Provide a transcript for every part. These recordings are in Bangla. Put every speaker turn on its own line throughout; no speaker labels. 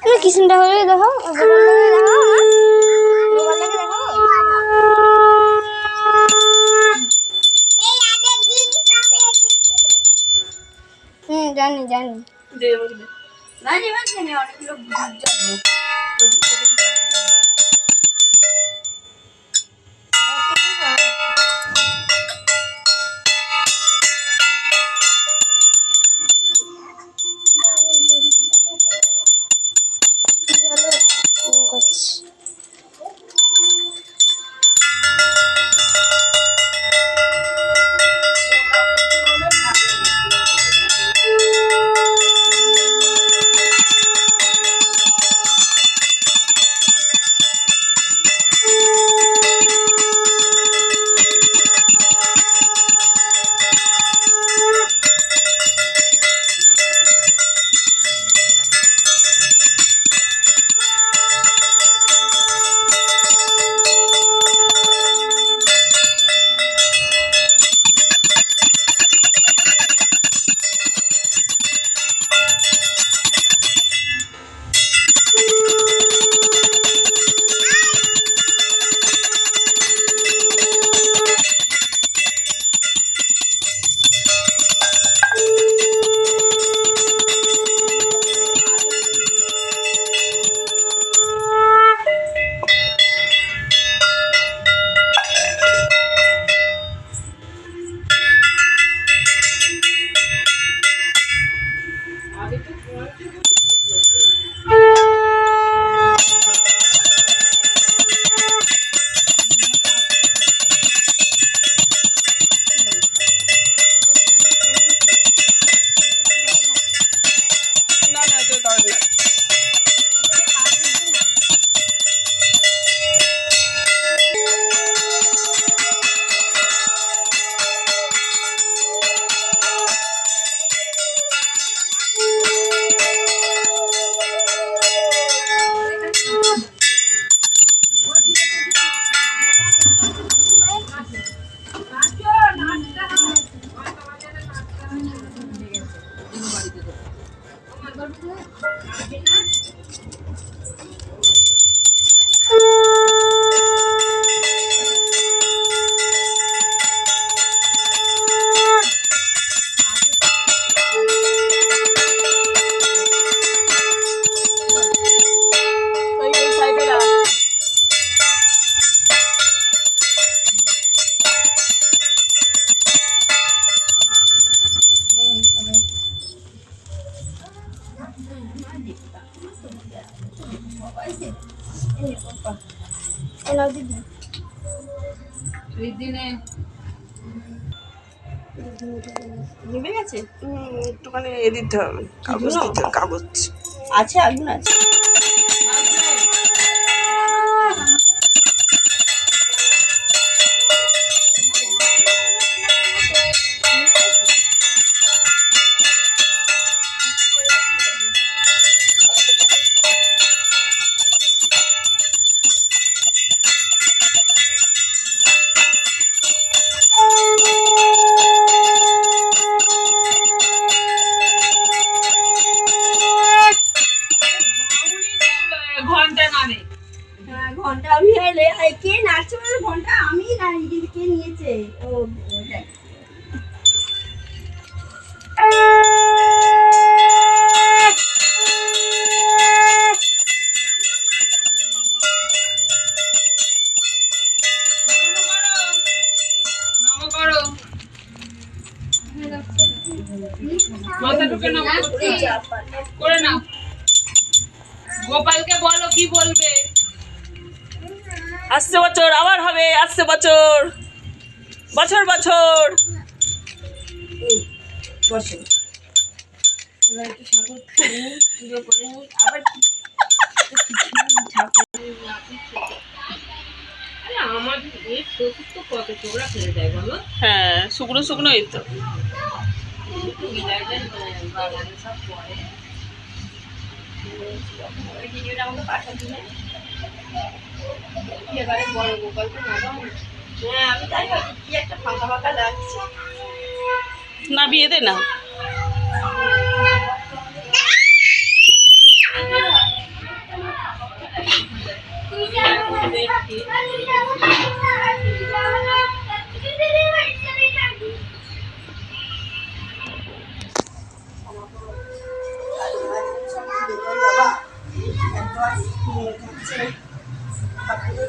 তুমি কৃষ্ণ ঠাকুরকে দেখো, গোপালটাকে দেখো। জানি জানি। অনেকগুলো
একটুখানি এ দিতে হবে, কাগজ দিতে হবে, কাগজ
আছে, আগুন আছে। ঘন্টা আমি কে নাচছে বলে ঘন্টা আমি কে নিয়েছে ও দেখ
করে নাও। গোপালকে বলো কি বলবে।
আসছে বছর আবার হবে, আসছে বছর বছর বছর
বসে। এবার একটু ঠাকুর পুজো করে নিই, আবার
হ্যাঁ শুকনো শুকনো এই তো। না বিয়ে দে না।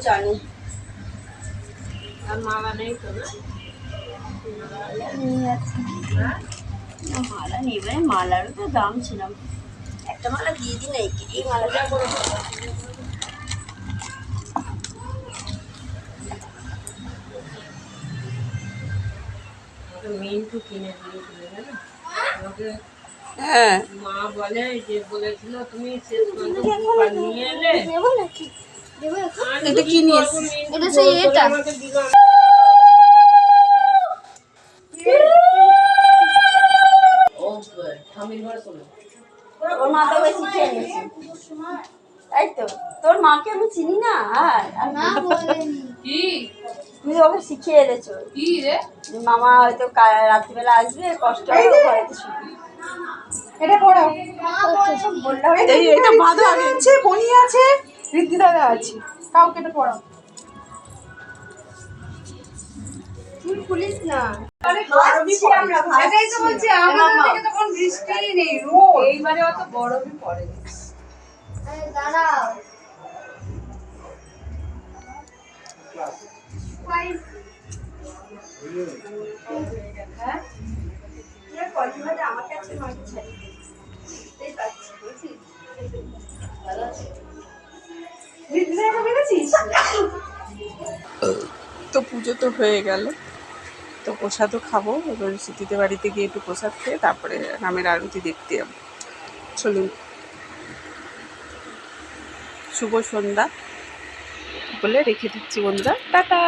জানি
আর মালা নেই তো না?
নিয়ে যাচ্ছি। না, মালা নেবে, মালারও তো দাম ছিল। একটা মালা দিয়ে দিন, এই মালাটা করে
মিন্টু কিনে দিয়েছিল জানো আমাকে।
হ্যাঁ
মা বলে যে বলেছিল তুমি শেষ পর্যন্ত কুপার নিয়ে এলে।
এটা কি নিয়ে এটা সেই এটা
আমাকে দিল না। ও ঠামির ঘরে চলো।
ওর মা তো বেশি খেয়ে নিয়েছে। তাই তো, তোর মাকে আমি চিনি না। আর
কি
তুমি ওকে শিখিয়ে এনেছো।
কি রে?
মামা হয়তো রাত্রিবেলা আসবে, কষ্ট হবে, ঘরেতে শুনবে।
এটা পড়াও।
বললাম
এই এটা বাঁধা আছে, বনি আছে, ঋদ্ধি দাদা আছে, কাউকে এটা পড়াও।
তুই খুলিস না।
ভাসছি
আমরা,
এটাই তো বলছি, আমাদের দিকে তো কোনো বৃষ্টিই নেই, রোদ। এইবারে অত বরফই পড়েনি।
দাঁড়াও। আমার কাছে নয়
ঋদ্ধি দাদা পেরেছিস?
তো পুজো তো হয়ে গেল, তো প্রসাদও খাবো। এবার স্মৃতিতে বাড়িতে গিয়ে একটু প্রসাদ খেয়ে তারপরে রামের আরতি দেখতে যাবো। চলুন, শুভ সন্ধ্যা বলে রেখে দিচ্ছি বন্ধুরা, টাটা।